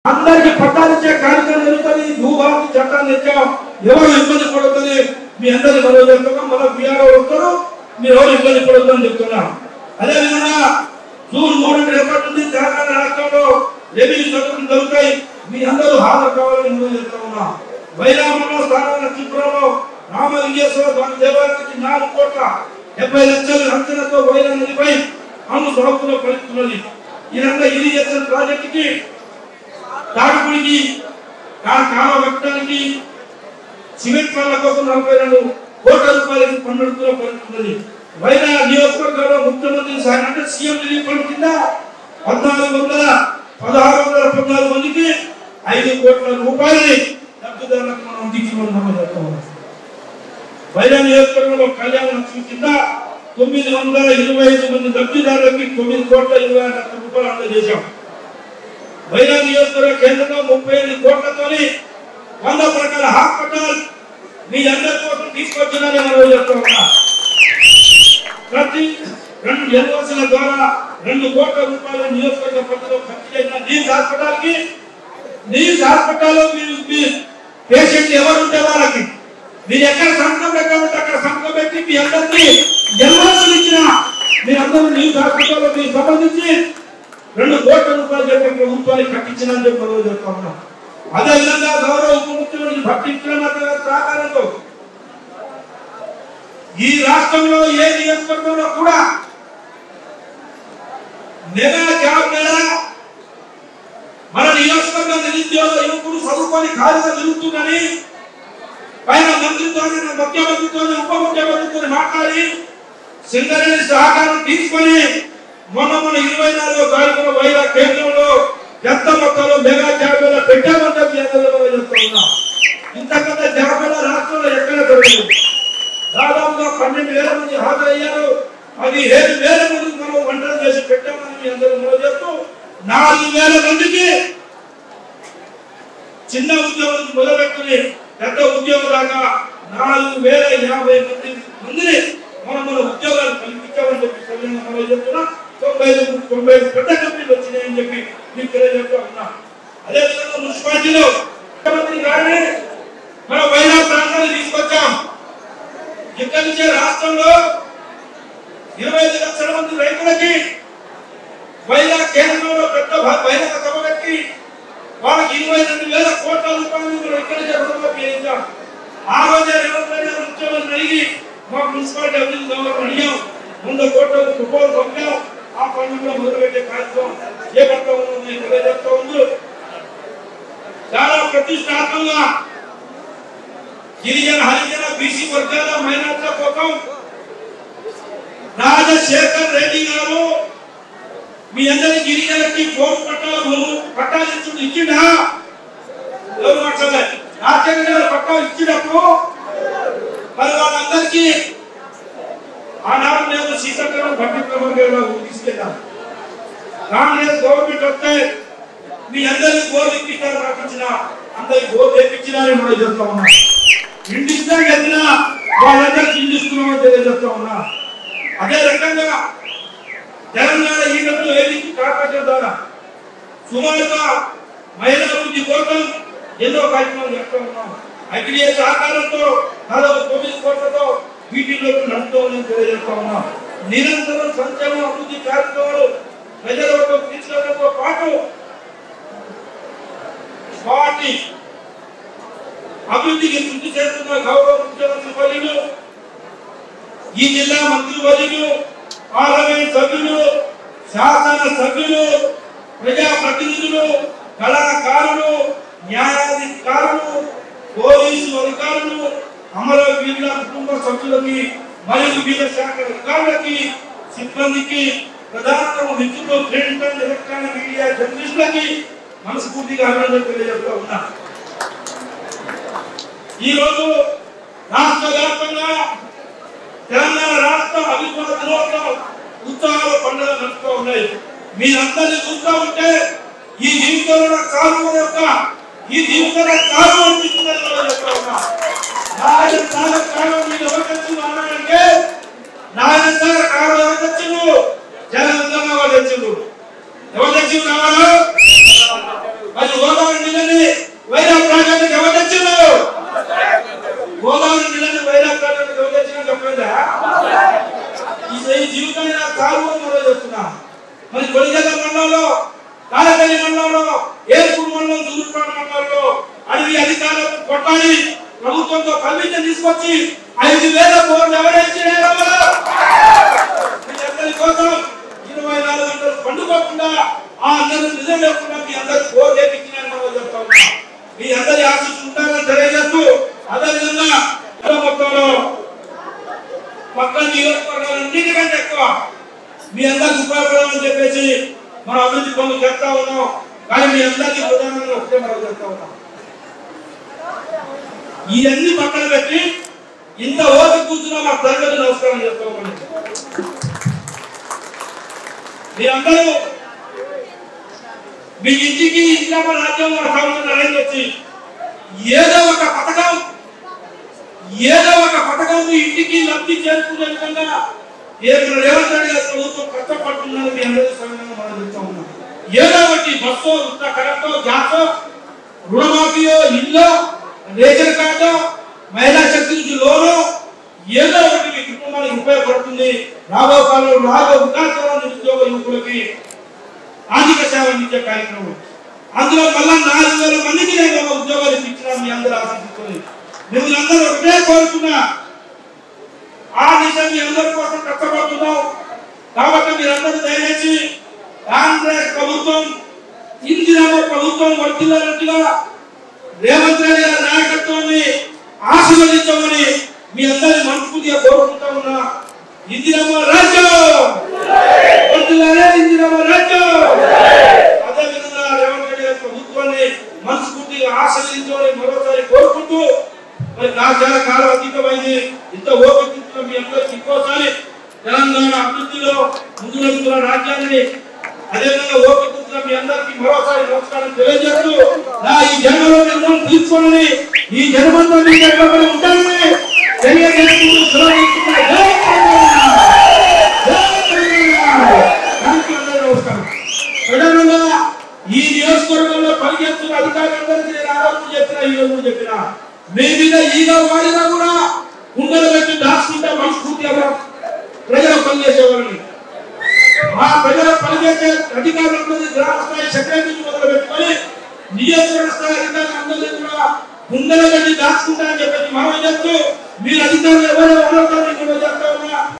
అందరికి పట్టాలిచ్చే కార్యక్రమం జరుగుతుంది. భూభారతి చట్టాన్ని తెచ్చాం, ఎవరు ఇబ్బంది పడుతుంది మీ అందరి మనవి చేస్తున్నాం. మన బీఆర్ఓ వస్తారు, మీరు ఎవరు ఇబ్బంది పడుతుందని చెప్తున్నాం. అదేవిధంగా జూన్ 3 రేపటి నుంచి తెలంగాణ రాష్ట్రంలో రెవెన్యూ సభలు జరుగుతాయి, మీ అందరూ హాజరు కావాలని మనవి చేస్తా ఉన్నాం. వైరామంలో స్థానాల చిత్రంలో రామలింగేశ్వర స్వామి దేవాలయానికి 4,70,00,000 అంచనాతో వైరా నదిపై అను సాగులో కలుపుతున్నది. ఈ రంగ ఇరిగేషన్ ప్రాజెక్టుకి తాగుడికి కాలువ కట్టడానికి సిమెంట్ పనుల కోసం 42 కోట్ల రూపాయలకి పన్నుడుతో కలుపుతున్నది. వైరా నియోజకవర్గంలో ముఖ్యమంత్రి సాయం అంటే సీఎం రిలీఫ్ ఫండ్ కింద 1,414 మందికి 5 కోట్ల రూపాయలని లబ్ధిదారులకు మనం అందించమని. వైరా నియోజకవర్గంలో కళ్యాణ లక్ష్మి కింద 925 మంది లబ్ధిదారులకి 9,20,00,000 రూపాయలు అందజేశాం. వైరా నియోజకవర్గ కేంద్రంలో 35 కోట్లతోని 100 ప్రకార హాస్పిటల్ మీ అందరి కోసం తీసుకొచ్చిందని మనం చెప్తా ఉన్నా. ప్రతి 2 ఎల్ఓసీల ద్వారా 2 కోట్ల రూపాయల నియోజకవర్గ పరిధిలో ఖర్చు చేసిన నీమ్స్ హాస్పిటల్లో మీరు పేషెంట్ ఎవరు ఉంటే వాళ్ళకి మీరు ఎక్కడ సంతకం పెట్టాలంటే అక్కడ సంతకం పెట్టి మీ అందరికీ ఎల్ఓసీలు ఇచ్చిన మీ అందరూ నీమ్స్ హాస్పిటల్లో మీకు సంబంధించి 2 కోట్ల రూపాయలు చెప్పి ప్రభుత్వానికి కట్టించినని చెప్పి మనం చెప్తా ఉన్నాం. అదేవిధంగా గౌరవ ఉప ముఖ్యమంత్రి భట్టించిన సహకారంతో ఈ రాష్ట్రంలో ఏ నియోజకవర్గంలో కూడా మెగా జాబ్ మేళా మన నియోజకవర్గ నిరుద్యోగ యువకుడు చదువుకొని ఖాళీగా తిరుగుతుందని పైన మంత్రితో ముఖ్యమంత్రితో ఉప ముఖ్యమంత్రితో మాట్లాడి సింగరేణి సహకారం తీసుకొని మొన్న 24వ తారీఖున వైరా కేంద్రంలో పెద్ద మొత్తంలో మెగా జాబ్ మేళా పెట్టామని చెప్పి చెప్తా ఉన్నాం. ఇంతకంటే జాబ్ మేళా రాష్ట్రంలో ఎక్కడ జరగలేదు. దాదాపుగా 12,000 మంది హాజరయ్యారు. అది 7,000 మందికి మనం వంటలు చేసి పెట్టామని మీ అందరూ మనం చెప్తూ 4,000 మందికి చిన్న ఉద్యోగం మొదలుపెట్టుకుని పెద్ద ఉద్యోగం దాకా 4,050 మందిని మనం ఉద్యోగాలు కల్పించామని చెప్పి మనం చెప్తున్నాం. 95 పెద్ద కంపెనీలు వచ్చినాయని చెప్పి మీకు తెలియజేస్తా ఉన్నా. అదేవిధంగా మున్సిపాలిటీలో ముఖ్యమంత్రి గారిని మన వైరా ప్రాంతాన్ని తీసుకొచ్చాం. ఇక్కడి నుంచే రాష్ట్రంలో 25 లక్షల మంది రైతులకి వైరా కేంద్రంలో పెద్ద బహిరంగ సభ పెట్టి వాళ్ళకి 22,000 కోట్ల రూపాయలు ఇక్కడి నుంచి రుణమాఫీ చేయించాం. ఆ రోజే రేవంత్ రెడ్డి గారు ముఖ్యమంత్రి అడిగి మా మున్సిపాలిటీ అభివృద్ధి కావాలని అడిగాం. 100 కోట్ల రూపాయలు పంపాం. ఆ పనులు మొదలుపెట్టే కార్యక్రమం చేపడతా ఉందని తెలియజేస్తా ఉంది. చాలా ప్రతిష్టాత్మకంగా గిరిజన హరిజన బీసీ వర్గాల మైనార్టీల కోసం రాజశేఖర్ రెడ్డి గారు మీ అందరి గిరిజనకి పోటు పట్టాలు ఇచ్చిండా? ఎవరు మాట్లాడలేదు. రాజశేఖర్ పట్టాలు ఇచ్చినప్పుడు మరి వాళ్ళందరికీ ఆనాడు నేను సీతారాం భట్టి తీసుకెళ్ళాను. కాంగ్రెస్ గవర్నమెంట్ వస్తే మీ అందరికీ గోరు ఇప్పించారు, రాపించిన అందరికి గోరు తెప్పించినారని మనం చెప్తా ఉన్నా. ఇండిస్తా గెలిచినా వాళ్ళందరికీ ఇండిస్తున్నామని తెలియజేస్తా ఉన్నా. అదే రకంగా తెలంగాణ ఈగలు ఏదికి కార్పొరేషన్ ద్వారా సుమారుగా మహిళా అభివృద్ధి కోసం ఎన్నో కార్యక్రమాలు చేస్తూ ఉన్నాం. అగ్రియ సహకారంతో దాదాపు 9 కోట్లతో వీటిలో నడుపుతామని తెలియజేస్తా ఉన్నాం. నిరంతరం సంక్షేమ అభివృద్ధి కార్యక్రమాలు ప్రజల వరకు తీసుకెళ్లడంతో పాటు వాటి అభివృద్ధికి కృషి చేస్తున్న గౌరవ ముఖ్యమంత్రి వర్యులు, ఈ జిల్లా మంత్రి వర్యులు, పార్లమెంట్ సభ్యులు, శాసన సభ్యులు, ప్రజాప్రతినిధులు, కళాకారులు, న్యాయాధికారులు, పోలీసు అధికారులు, అమరవీరుల కుటుంబ సభ్యులకి మరియు వివిధ శాఖల అధికారులకి సిబ్బందికి ప్రధానంగా మిత్రులు, ప్రింట్ అండ్ ఎలక్ట్రానిక్ మీడియా జర్నలిస్టులకి మనస్ఫూర్తిగా అభినందనలు తెలియజేస్తా ఉన్నా. ఈ రోజు రాష్ట్ర వ్యాప్తంగా తెలంగాణ రాష్ట్ర అభివృద్ధి ఉత్సాహాల పండుగ నడుస్తూ ఉన్నాయి. మీరందరినీ చూస్తూ ఉంటే ఈ జీవితంలో కాలువ యొక్క ఈ జీవితంలో కాలువ అనిపిస్తుందని మనం చెప్తా ఉన్నా. కాలువ మీరు ఎవరు తెచ్చింది అన్నారంటే నాయన కాలువ ఎవరు తెచ్చిండు? జగన్ వాళ్ళు తెచ్చిండు. ఎవరు తెచ్చిండు కావాలి? అది గోదావరి నీళ్ళని వైరా ప్రాజెక్టుకి ఎవరు తెచ్చారు? గోదావరి నీళ్ళని వైరా ప్రాజెక్టుకి ఎవరు తెచ్చినా చెప్పలేదా? ఈ జీవితాన్ని నాకు కాలువ మొదలు చేస్తున్నా. మరి కొలిగల మండలంలో, కాలపల్లి మండలంలో, ఏర్పూర్ మండలం, దూరుపాడు మండలంలో అడవి అధికారులకు కొట్టాలి ప్రభుత్వంతో పర్మిషన్ తీసుకొచ్చి 5,000 బోర్లు ఎవరేసినారో మీ కోసం 24 గంటలు పండుకోకుండా ఆ అందరూ నిజం లేకుండా మీ అందరి బోర్ చేపించినారని మనం చెప్తా ఉన్నాం. మీ అందరి ఆశీస్సులు ఉంటారని తెలియజేస్తూ అదేవిధంగా మొత్తంలో పక్కన నియోజకవర్గాలన్నిటికంటే ఎక్కువ మీ అందరికి ఉపయోగపడాలని చెప్పేసి మనం అభివృద్ధి పనులు చేస్తా ఉన్నాం. కానీ మీ అందరికీ ప్రధానంగా ఒకటే మనం చెప్తా ఉన్నాం, ఇవన్నీ పక్కన పెట్టి ఇంత ఓపిక కూర్చున్నా మా తరగతి నమస్కారం చెప్తా ఉన్నాం. మీరందరూ మీ ఇంటికి ఇందిరామ రాజ్యం నరేంద్ర వచ్చి ఏదో ఒక పథకం మీ ఇంటికి లబ్ధి చేసుకునే విధంగా రేవంత్ రెడ్డి గారి ప్రభుత్వం కష్టపడుతుందని మీ అందరూ సమయంలో మనం చెప్తా ఉన్నాం. ఏదో ఒకటి బస్సు, కరెంటో, గ్యాసో, రుణమాఫీయో, ఇల్లు, రేషన్ కార్డు, మహిళా శక్తి నుంచి లోను, ఏదో ఒకటి మీ కుటుంబానికి ఉపయోగపడుతుంది. రాబో కాలంలో వికాసంలో నిరుద్యోగ యువకులకి ఆర్థిక సేవ అందించే కార్యక్రమం. అందులో మళ్ళా 4,000 మందికి నేను ఉద్యోగాలు ఇప్పించిన మీ అందరూ ఆశించుకొని మిమ్మల్ని అందరూ ఒకటే కోరుతున్నా, ఆ దిశ మీ అందరి కోసం కష్టపడుతున్నాం. కాబట్టి మీరందరూ దయచేసి కాంగ్రెస్ ప్రభుత్వం, ఇందిరామ ప్రభుత్వం వర్తిల్లాలన్నట్టుగా రేవంత్ రెడ్డి గారి నాయకత్వాన్ని ఆశీర్వదించమని మీ అందరి మనస్ఫూర్తిగా కోరుకుంటా ఉన్నా. ఇందిరామ రాజ్యం వర్తిల్లాలే, ఇందిరామ రాజ్యం. అదేవిధంగా రేవంత్ రెడ్డి గారి ప్రభుత్వాన్ని మనస్ఫూర్తిగా ఆశీర్వదించమని మరోసారి కోరుకుంటూ, మరి చాలా కాలం అతీతమైంది. ఇంత ఓపిక మీ అందరికి ఇంకోసారి తెలంగాణ అభివృద్ధిలో ముందు వెళ్తున్న రాజ్యాన్ని అదేవిధంగా ఓపిక మీ అందరికి మరోసారి నమస్కారం తెలియజేస్తూ, నా ఈ జన్మలో నిర్ణయం తీసుకోవాలని, ఈ జన్మంలో మీకు ఎక్కడ ఉంటానని తెలియజేస్తూ నమస్కారం. ప్రధానంగా ఈ నియోజకవర్గంలో పనిచేస్తున్న అధికారులందరికీ నేను ఆ రోజు చెప్పినా, ఈ రోజు చెప్పినా, మీ మీద ఈగ వాడినా కూడా కుండలు పెట్టి దాచుకుంటే మనస్ఫూర్తిగా ప్రజలు పనిచేసేవాళ్ళని, మా ప్రజలు పనిచేసే అధికారులందరినీ గ్రామ స్థాయి సెక్రటరీ నుంచి మొదలు పెట్టుకొని నియోజకవర్గ స్థాయి అధికారులందరినీ కూడా కుండలు పెట్టి దాచుకుంటారని చెప్పేసి మనం చెప్తూ, మీరు అధికారులు ఎవరో